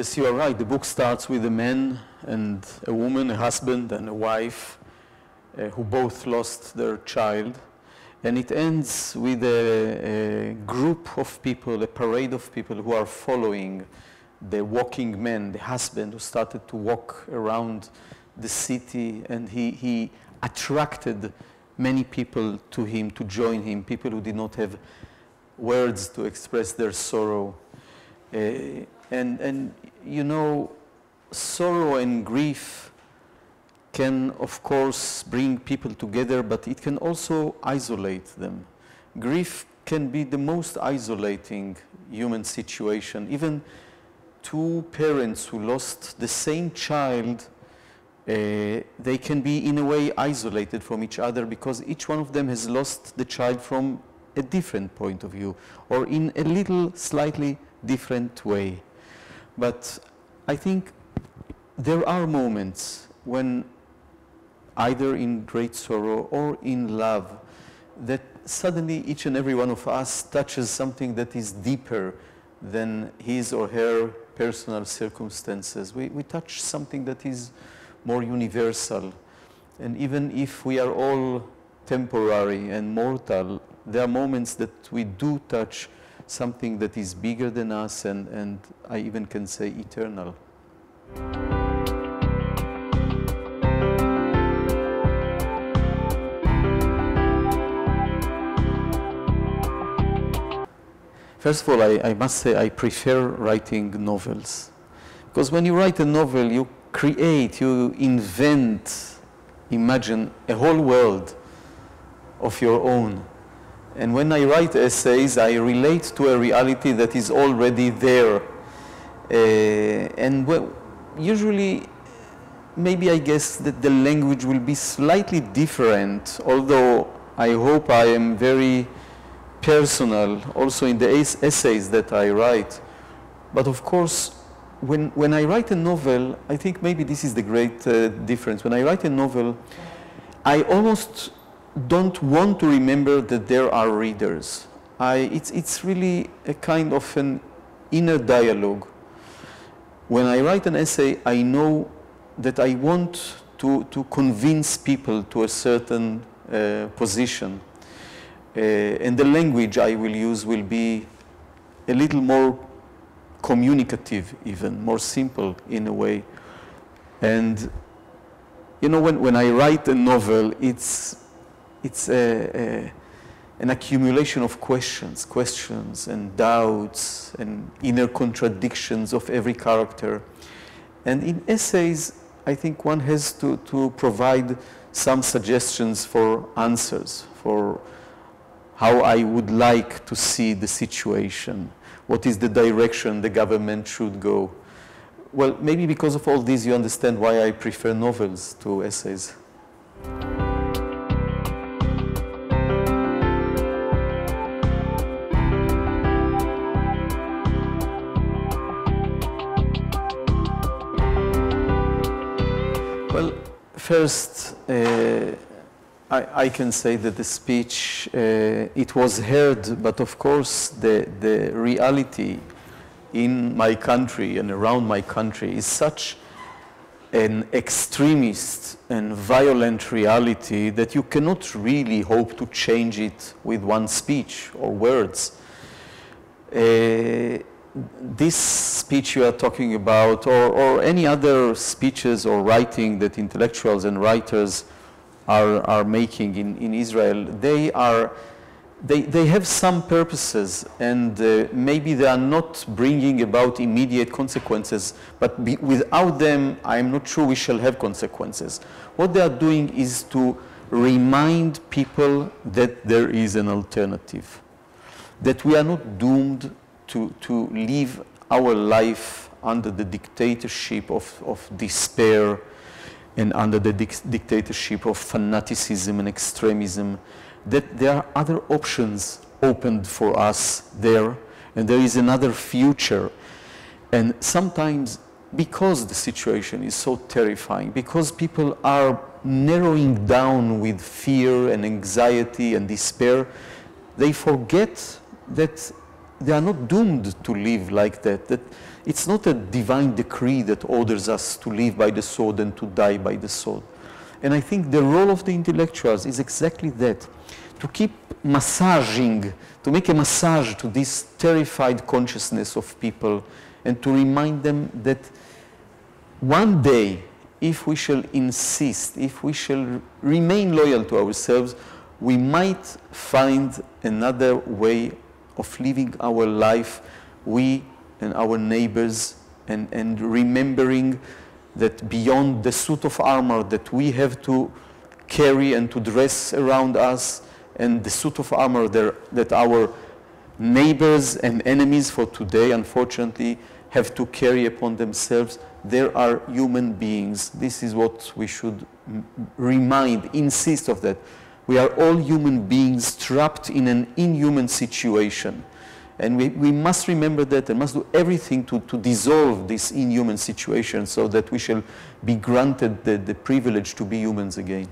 Yes, you are right. The book starts with a man and a woman, a husband and a wife, who both lost their child. And it ends with a group of people, a parade of people who are following the walking man, the husband who started to walk around the city, and he attracted many people to him, to join him, people who did not have words to express their sorrow. And you know, sorrow and grief can, of course, bring people together, but it can also isolate them. Grief can be the most isolating human situation. Even two parents who lost the same child, they can be in a way isolated from each other because each one of them has lost the child from a different point of view or in a little slightly different way. But I think there are moments when either in great sorrow or in love that suddenly each and every one of us touches something that is deeper than his or her personal circumstances. We touch something that is more universal. And even if we are all temporary and mortal, there are moments that we do touch something that is bigger than us and I even can say eternal. First of all, I must say I prefer writing novels. Because when you write a novel, you create, you invent, imagine a whole world of your own. And when I write essays, I relate to a reality that is already there. And well, usually, maybe I guess that the language will be slightly different, although I hope I am very personal also in the essays that I write. But of course, when I write a novel, I think maybe this is the great difference. When I write a novel, I almost don't want to remember that there are readers. It's really a kind of an inner dialogue. When I write an essay, I know that I want to convince people to a certain position. And the language I will use will be a little more communicative even, more simple in a way. And you know, when I write a novel, it's an accumulation of questions and doubts and inner contradictions of every character. And in essays, I think one has to provide some suggestions for answers, for how I would like to see the situation. What is the direction the government should go? Well, maybe because of all this, you understand why I prefer novels to essays. Well, first, I can say that the speech, it was heard, but of course the reality in my country and around my country is such an extremist and violent reality that you cannot really hope to change it with one speech or words. This speech you are talking about, or any other speeches or writing that intellectuals and writers are making in Israel, they have some purposes, and maybe they are not bringing about immediate consequences, but without them, I'm not sure we shall have consequences. What they are doing is to remind people that there is an alternative, that we are not doomed to live our life under the dictatorship of despair and under the dictatorship of fanaticism and extremism, that there are other options opened for us there, and there is another future. And sometimes, because the situation is so terrifying, because people are narrowing down with fear and anxiety and despair, they forget that they are not doomed to live like that, that it's not a divine decree that orders us to live by the sword and to die by the sword. And I think the role of the intellectuals is exactly that, to keep massaging, to make a massage to this terrified consciousness of people, and to remind them that one day, if we shall insist, if we shall remain loyal to ourselves, we might find another way of living our life, we and our neighbors, and remembering that beyond the suit of armor that we have to carry and to dress around us, and the suit of armor that our neighbors and enemies for today, unfortunately, have to carry upon themselves, there are human beings. This is what we should insist of that. We are all human beings trapped in an inhuman situation. And we must remember that and must do everything to dissolve this inhuman situation so that we shall be granted the privilege to be humans again.